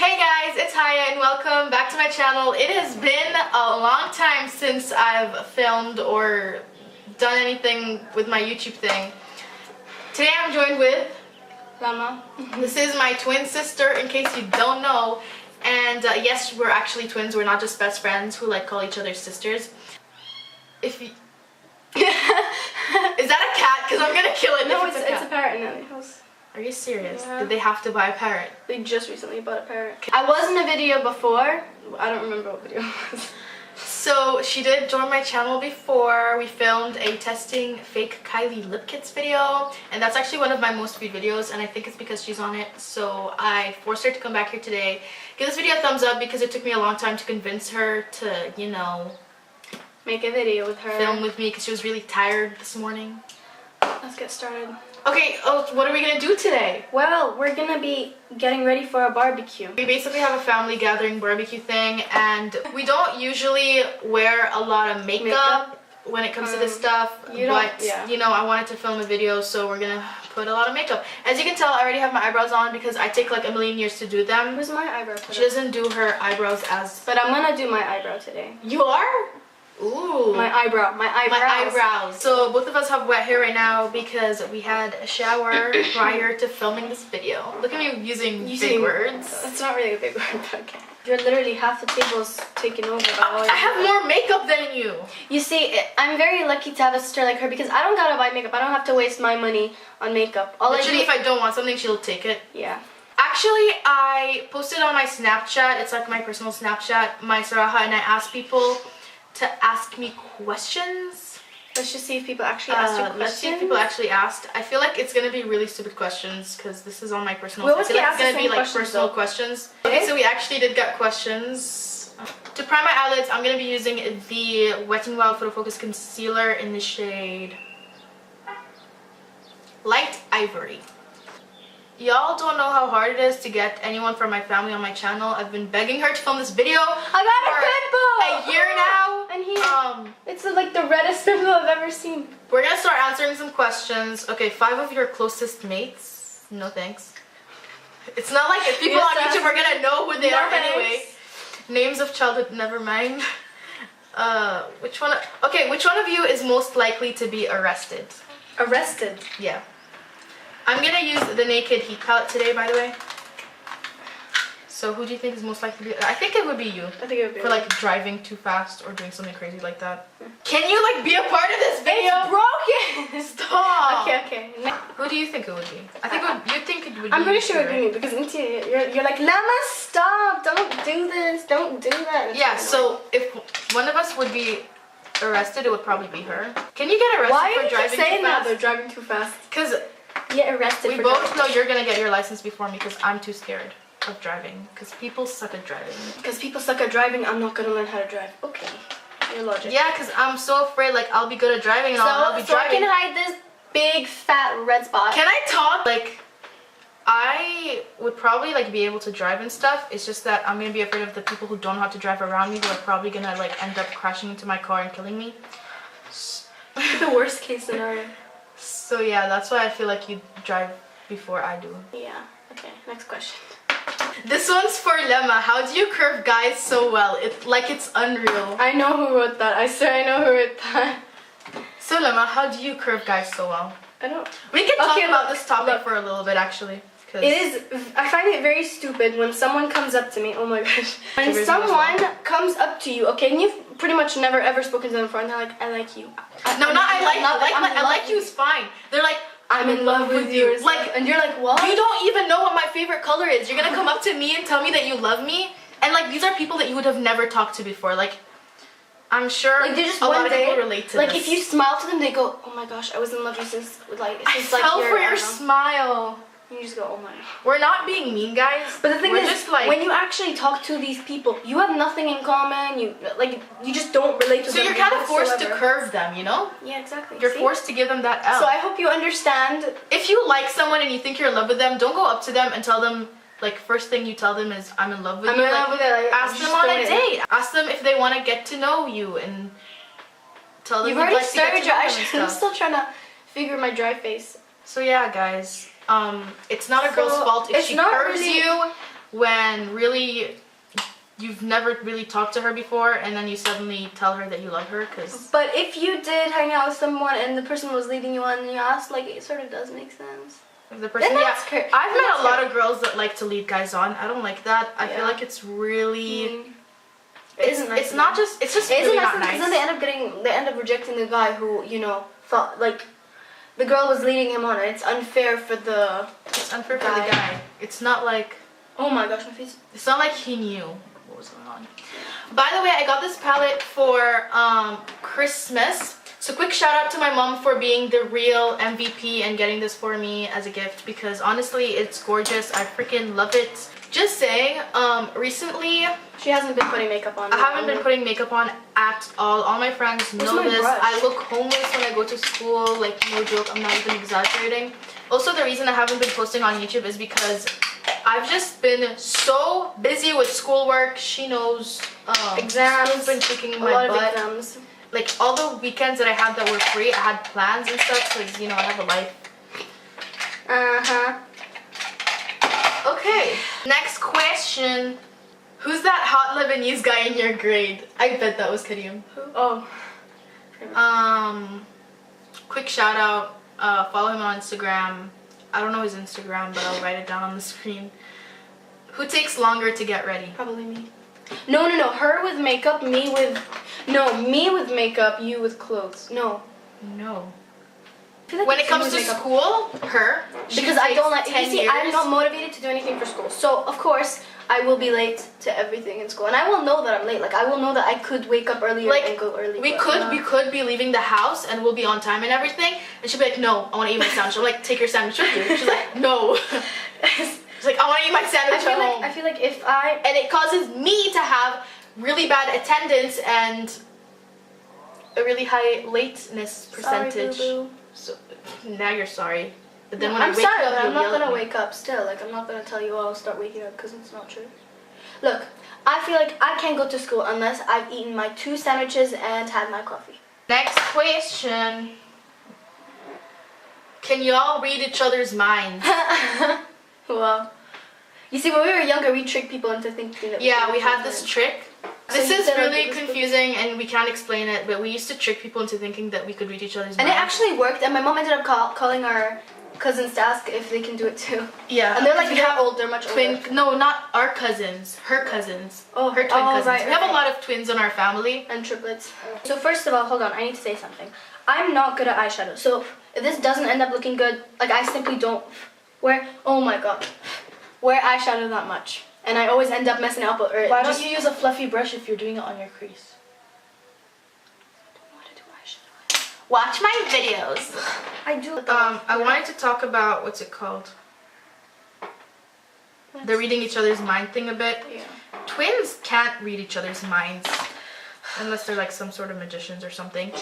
Hey guys, it's Haya and welcome back to my channel. It has been a long time since I've filmed or done anything with my YouTube thing. Today I'm joined with LAMA. This is my twin sister, in case you don't know. And yes, we're actually twins. We're not just best friends who like call each other sisters. If you... Is that a cat? Because I'm gonna kill it. No, if it's a parrot in the house. Are you serious? Yeah. Did they have to buy a parrot? They just recently bought a parrot. I was in a video before. I don't remember what video it was. So she did join my channel before. We filmed a testing fake Kylie lip kits video, and that's actually one of my most viewed videos, and I think it's because she's on it. So I forced her to come back here today. Give this video a thumbs up because it took me a long time to convince her to, you know, make a video with her. Film with me because she was really tired this morning. Let's get started. Okay, what are we gonna do today? Well, we're gonna be getting ready for a barbecue. We basically have a family gathering barbecue thing, and we don't usually wear a lot of makeup when it comes to this stuff, but you know, I wanted to film a video, so we're gonna put a lot of makeup. As you can tell, I already have my eyebrows on because I take like a million years to do them. Where's my eyebrow? She doesn't do her eyebrows as... But I'm gonna do my eyebrow today. You are? Ooh. My eyebrows. My eyebrows. So both of us have wet hair right now because we had a shower prior to filming this video. Look at me using big words. That's not really a big word, but okay. You're literally half the table's taken over. I have more makeup than you. You see, I'm very lucky to have a sister like her because I don't gotta buy makeup. I don't have to waste my money on makeup. Literally, if I don't want something, she'll take it. Yeah. Actually, I posted on my Snapchat. It's like my personal Snapchat, my Saraha, and I asked people to ask me questions. Let's just see if people actually asked you questions. Let's see if people actually asked. I feel like it's gonna be really stupid questions because this is on my personal. We always get it's gonna asked the be same like personal questions. Okay, so we actually did get questions. To prime my eyelids, I'm gonna be using the Wet n Wild Photo Focus Concealer in the shade Light Ivory. Y'all don't know how hard it is to get anyone from my family on my channel. I've been begging her to film this video. I got a pimple! A year now. And here, it's like the reddest pimple I've ever seen. We're gonna start answering some questions. Okay, 5 of your closest mates. No thanks. It's not like if people on YouTube are gonna know who they are anyway. Names of childhood, never mind. Which one of you is most likely to be arrested? Arrested? Yeah. I'm gonna use the Naked Heat palette today, by the way. So who do you think is most likely to be? I think it would be you. I think it would be for like driving too fast or doing something crazy like that. Can you like be a part of this video? It's broken. Stop. Okay. Who do you think it would be? I think you think it would be. I'm pretty sure it would be me because you're like, Lama, stop! Don't do this! Don't do that. Yeah. So if one of us would be arrested, it would probably be her. Can you get arrested for driving too fast? Why are you saying that? They're driving too fast. Because get arrested. We both know you're gonna get your license before me because I'm too scared of driving. Because people suck at driving. Because people suck at driving, I'm not gonna learn how to drive. Okay, your logic. Yeah, because I'm so afraid like I'll be good at driving and I'll be driving. So I can hide this big fat red spot. Can I talk? Like, I would probably like be able to drive and stuff. It's just that I'm gonna be afraid of the people who don't know how to drive around me who are probably gonna like end up crashing into my car and killing me. The worst case scenario. So yeah, that's why I feel like you drive before I do. Yeah. Okay, next question. This one's for Lemma. How do you curve guys so well? It's unreal. I know who wrote that. I swear I know who wrote that. So Lemma, how do you curve guys so well? I don't. We can talk about this topic for a little bit actually. I find it very stupid when someone comes up to me. Oh my gosh. When someone comes up to you, okay, and you've pretty much never ever spoken to them before, and they're like, I like you. I like you is fine. They're like, I'm in love with you. Like, and you're like, what? You don't even know what my favorite color is. You're gonna come up to me and tell me that you love me? And like, these are people that you would have never talked to before. Like, I'm sure like a lot of people relate to this. Like, if you smile to them, they go, oh my gosh, I was in love with you since like I fell for your smile. You just go, oh my. We're not being mean, guys. But the thing is, just like, when you actually talk to these people, you have nothing in common. You just don't relate to them. So you're kind of forced to curve them, you know? Yeah, exactly. You're forced to give them that L. So I hope you understand. If you like someone and you think you're in love with them, don't go up to them and tell them, like, first thing you tell them is, I'm in love with you. I'm in love with it. Ask them on a date. Ask them if they want to get to know you and tell them you've already started your eyes. I'm still trying to figure my dry face. So yeah, guys. It's not a girl's fault if she curves you when really you've never really talked to her before and then you suddenly tell her that you love her. But if you did hang out with someone and the person was leading you on and you asked, like, it sort of does make sense. If the person, I've met a lot of girls that like to lead guys on. I don't like that. I feel like it's really... It's just really not nice. Because then they end up rejecting the guy who, you know, thought, like, the girl was leading him on. It's unfair for the guy. It's not like... Oh my gosh, my face. It's not like he knew what was going on. By the way, I got this palette for Christmas. So quick shout out to my mom for being the real MVP and getting this for me as a gift, because honestly it's gorgeous. I freaking love it. Just saying, recently she hasn't been putting makeup on. I haven't been putting makeup on at all. All my friends know this. Brush? I look homeless when I go to school, like no joke, I'm not even exaggerating. Also, the reason I haven't been posting on YouTube is because I've just been so busy with schoolwork. She knows. Exams. School's been kicking my butt. Of exams. Like all the weekends that I had that were free, I had plans and stuff because, you know, I have a life. Okay, next question. Who's that hot Lebanese guy in your grade? I bet that was Karim. Who? Oh. Quick shout out. Follow him on Instagram. I don't know his Instagram, but I'll write it down on the screen. Who takes longer to get ready? Probably me. No. Her with makeup, me with makeup, you with clothes. No. Like when it comes to school, her. Because I don't like. You see, I'm not motivated to do anything for school. So of course I will be late to everything in school, and I will know that I'm late. Like I will know that I could wake up earlier and go early. We could be leaving the house and we'll be on time and everything, and she'll be like, "No, I want to eat my sandwich." I'm like, "Take your sandwich with you." She's like, "No." She's like, "I want to eat my sandwich at home." I feel like if and it causes me to have really bad attendance and a really high lateness percentage. Sorry, boo-boo. So now you're sorry. But then no, when I wake up, I'm not gonna wake up still. Like I'm not gonna tell you, I'll start waking up, because it's not true. Look, I feel like I can't go to school unless I've eaten my 2 sandwiches and had my coffee. Next question. Can y'all read each other's minds? Well, you see, when we were younger, we tricked people into thinking that. Yeah, we had this trick. This is really confusing and we can't explain it, but we used to trick people into thinking that we could read each other's minds. And it actually worked, and my mom ended up calling our cousins to ask if they can do it too. Yeah. And they're like, they're much older. No, not our cousins. Her cousins. Oh, her twin cousins. Right, we have a lot of twins in our family. And triplets. So first of all, hold on, I need to say something. I'm not good at eyeshadow, so if this doesn't end up looking good, like I simply don't wear eyeshadow that much. And I always end up messing it up. Why don't you use a fluffy brush if you're doing it on your crease? I don't know how to do eyeshadow. Watch my videos. I do. I wanted to talk about, what's it called? The reading each other's mind thing a bit. Yeah. Twins can't read each other's minds. Unless they're like some sort of magicians or something.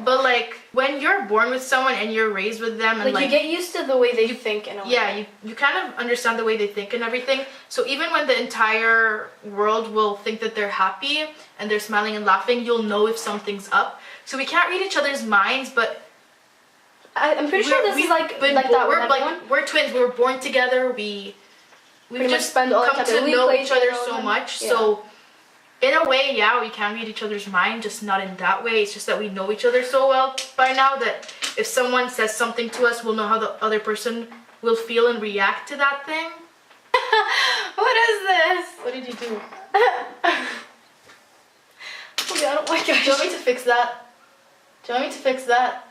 But like when you're born with someone and you're raised with them and like you get used to the way they think in a way. Yeah, you kind of understand the way they think and everything. So even when the entire world will think that they're happy and they're smiling and laughing, you'll know if something's up. So we can't read each other's minds, but I'm pretty sure this is like that. We're twins. We were born together. We've just come to know each other so much. Yeah. So in a way, yeah, we can read each other's mind, just not in that way. It's just that we know each other so well by now that if someone says something to us, we'll know how the other person will feel and react to that thing. What is this? What did you do? Okay, I don't like it. Do you want me to fix that? Do you want me to fix that?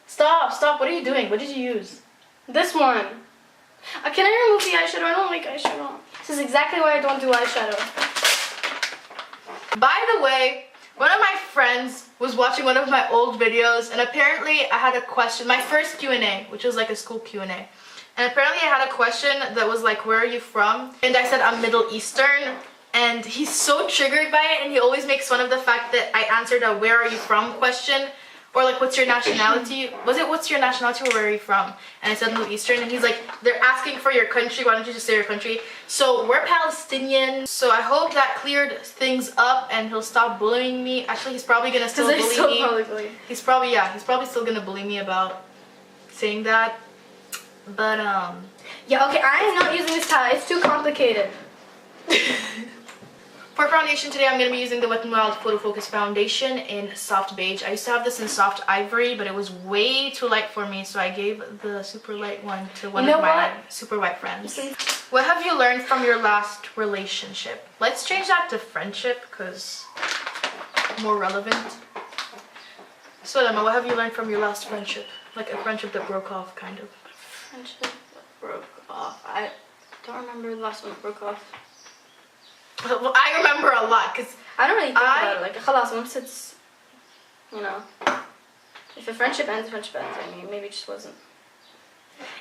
Stop. What are you doing? What did you use? This one. Can I remove the eyeshadow? I don't like eyeshadow. This is exactly why I don't do eyeshadow. By the way, one of my friends was watching one of my old videos, and apparently I had a question, my first Q&A, which was like a school Q&A. And apparently I had a question that was like, where are you from? And I said, I'm Middle Eastern. And he's so triggered by it, and he always makes fun of the fact that I answered a where are you from question. Or like, what's your nationality? Was it what's your nationality or where are you from? And I said Middle Eastern, and he's like, they're asking for your country, why don't you just say your country? So we're Palestinian, so I hope that cleared things up and he'll stop bullying me. Actually, he's probably gonna still bully me. He's probably still gonna bully me about saying that. But yeah, okay, I am not using this palette, it's too complicated. For foundation today, I'm going to be using the Wet n Wild Photo Focus Foundation in Soft Beige. I used to have this in Soft Ivory, but it was way too light for me, so I gave the super light one to one of my super white friends. What have you learned from your last relationship? Let's change that to friendship, because more relevant. So, Emma, what have you learned from your last friendship? Like a friendship that broke off, kind of. Friendship that broke off. I don't remember the last one that broke off. Well, I remember a lot, because I don't really think about it. Like, khalas, once it's, you know, if a friendship ends, friendship ends. I mean, maybe it just wasn't.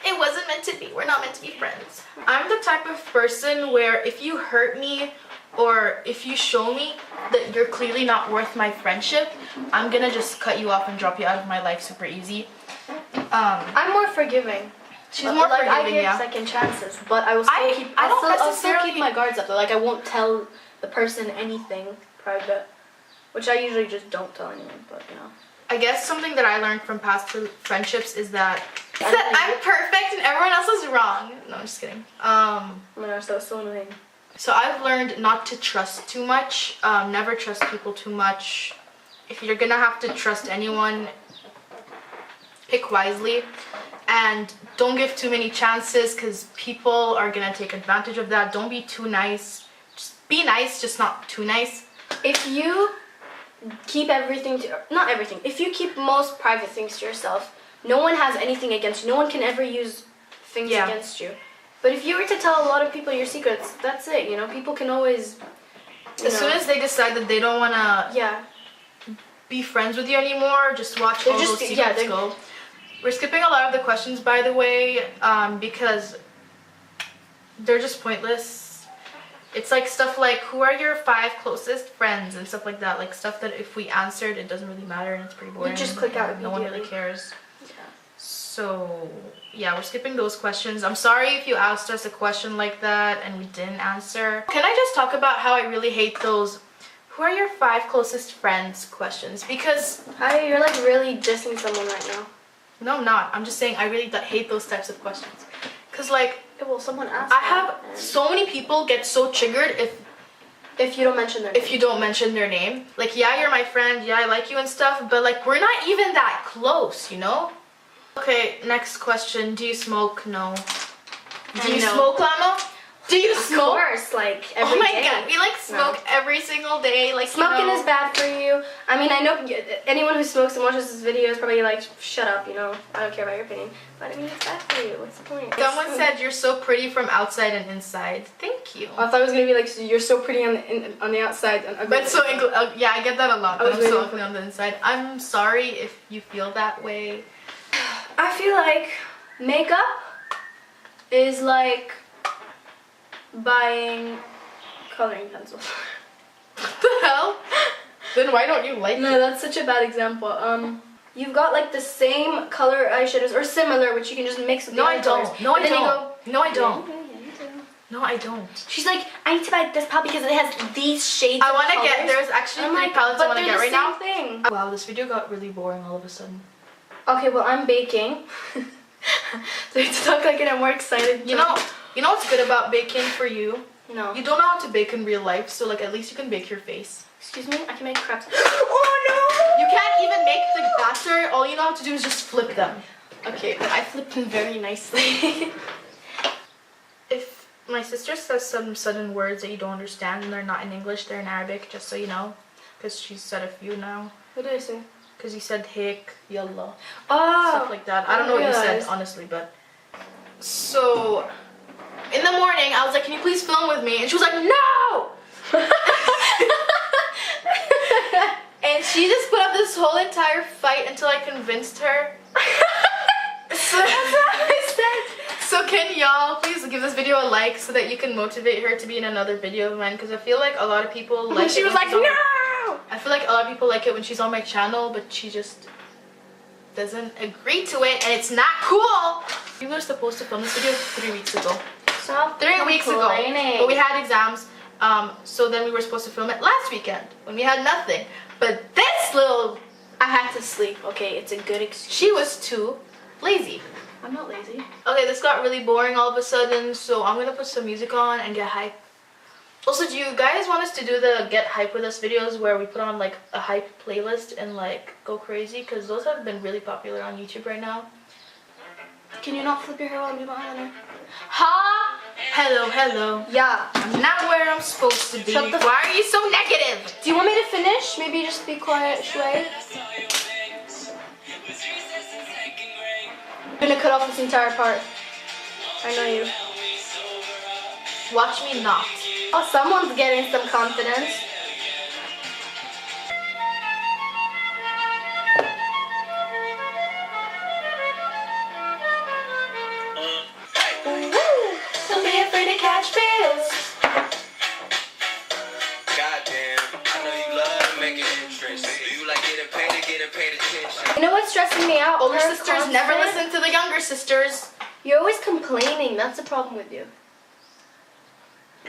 It wasn't meant to be. We're not meant to be friends. I'm the type of person where if you hurt me or if you show me that you're clearly not worth my friendship, I'm gonna just cut you off and drop you out of my life super easy. I'm more forgiving. She's more forgiving, I give second chances, but I will still I'll still keep my guards up. Like, I won't tell the person anything private, which I usually just don't tell anyone. But you know, I guess something that I learned from past friendships is that I'm perfect and everyone else is wrong. No, I'm just kidding. Oh my gosh, that was so annoying. So I've learned not to trust too much. Never trust people too much. If you're gonna have to trust anyone, pick wisely. And don't give too many chances, because people are gonna take advantage of that. Don't be too nice. Just be nice, just not too nice. If you keep everything to, not everything, if you keep most private things to yourself, no one has anything against you. No one can ever use things against you. But if you were to tell a lot of people your secrets, that's it, you know? People can always, as soon as they decide that they don't wanna be friends with you anymore, just watch all those secrets go. We're skipping a lot of the questions, by the way, because they're just pointless. It's like stuff like, who are your 5 closest friends and stuff like that. Like stuff that if we answered, it doesn't really matter and it's pretty boring. You just click out. No one really cares. Yeah. So, yeah, we're skipping those questions. I'm sorry if you asked us a question like that and we didn't answer. Can I just talk about how I really hate those, who are your 5 closest friends questions? Because... You're like really dissing someone right now. No, I'm not. I'm just saying I really hate those types of questions. Because, like... Well, someone asked I have so many people get so triggered if you don't mention their name. If you don't mention their name. Like, yeah, you're my friend. Yeah, I like you and stuff. But, like, we're not even that close, you know? Okay, next question. Do you smoke? No. Do you smoke, Lama? Do you smoke? Of course, like every day. Oh my god, we like smoke every single day. Like, smoking is bad for you. I mean, I know anyone who smokes and watches this video is probably like, shut up, you know, I don't care about your opinion. But I mean, it's bad for you. What's the point? Someone said you're so pretty from outside and inside. Thank you. I thought it was gonna be like, you're so pretty on the outside and ugly. But so yeah, I get that a lot. But I'm so ugly on the inside. I'm sorry if you feel that way. I feel like makeup is like buying coloring pencils. What the hell? Then why don't you like No, that's such a bad example. You've got like the same color eyeshadows or similar, which you can just mix with the other colors. No, I don't. No, I don't. No, I don't. She's like, I need to buy this palette because it has these shades. I want to get. There's actually 3 palettes I want to get right now. Thing. Wow, this video got really boring all of a sudden. Okay, well, I'm baking. So to talk like it, I'm more excited. You know what's good about baking for you? No. You don't know how to bake in real life, so like at least you can bake your face. Excuse me? I can make crepes. Oh no! You can't even make the batter. All you know how to do is just flip them. Okay, but I flipped them very nicely. If my sister says some sudden words that you don't understand and they're not in English, they're in Arabic, just so you know. Because she's said a few now. What did I say? Because you said hik, yalla. Oh! Stuff like that. I don't know what you said, honestly, but... So, in the morning, I was like, can you please film with me? And she was like, no! And she just put up this whole entire fight until I convinced her. So can y'all please give this video a like so that you can motivate her to be in another video of mine? Because I feel like a lot of people like she was like, no! I feel like a lot of people like it when she's on my channel, but she just doesn't agree to it, and it's not cool. We were supposed to film this video 3 weeks ago. Stop 3 weeks ago. But we had exams, so then we were supposed to film it last weekend when we had nothing. But this little... I had to sleep, okay? It's a good excuse. She was too lazy. I'm not lazy. Okay, this got really boring all of a sudden, so I'm gonna put some music on and get hype. Also, do you guys want us to do the get hype with us videos where we put on like a hype playlist and like go crazy? Because those have been really popular on YouTube right now. Can you not flip your hair while I'm doing my eyeliner? Ha! Hello, hello. Yeah. I'm not where I'm supposed to be. Shut the Why are you so negative? Do you want me to finish? Maybe just be quiet, Shui. I'm gonna cut off this entire part. I know you. Watch me not. Oh, someone's getting some confidence. Don't be afraid to catch fish. Goddamn, I know you love making interest. Do you like getting paid attention? You know what's stressing me out? Older Her sisters never constant- listen to the younger sisters. You're always complaining. That's the problem with you.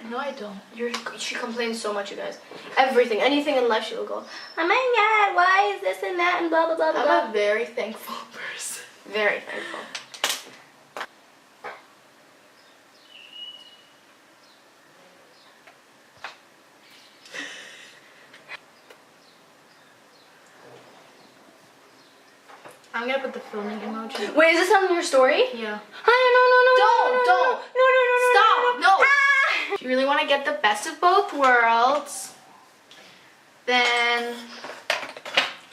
No, I don't. She complains so much, you guys. Everything, anything in life, she'll go, oh my god, why is this and that and blah blah blah blah. I'm a very thankful person. Very thankful. I'm gonna put the filming emoji. Wait, is this on your story? Yeah. Don't. Stop. No. Ah! If you really want to get the best of both worlds, then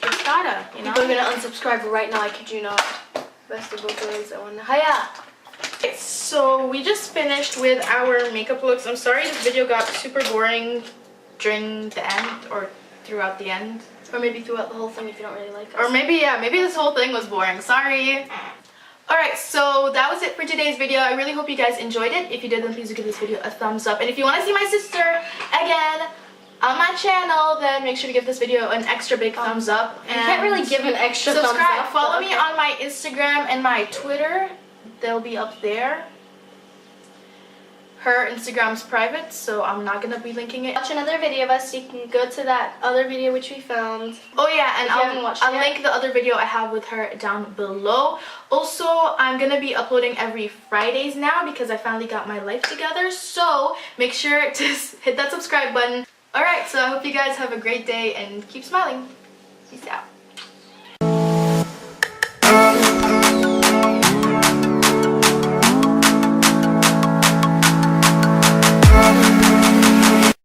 you gotta, you know. People are gonna unsubscribe right now. I kid you not. Best of both worlds. I want. Hiya. Okay, so we just finished with our makeup looks. I'm sorry this video got super boring during the end or throughout the end. Or maybe throughout the whole thing if you don't really like us. Or maybe, yeah, maybe this whole thing was boring. Sorry. Alright, so that was it for today's video. I really hope you guys enjoyed it. If you did, then please give this video a thumbs up. And if you want to see my sister again on my channel, then make sure to give this video an extra big thumbs up. You can't really give an extra subscribe. thumbs up. Follow me on my Instagram and my Twitter. They'll be up there. Her Instagram's private, so I'm not gonna be linking it. Watch another video of us, so you can go to that other video which we filmed. Oh yeah, and If you haven't watched I'll it yet. link the other video I have with her down below. Also, I'm gonna be uploading every Fridays now because I finally got my life together. So make sure to hit that subscribe button. Alright, so I hope you guys have a great day and keep smiling. Peace out.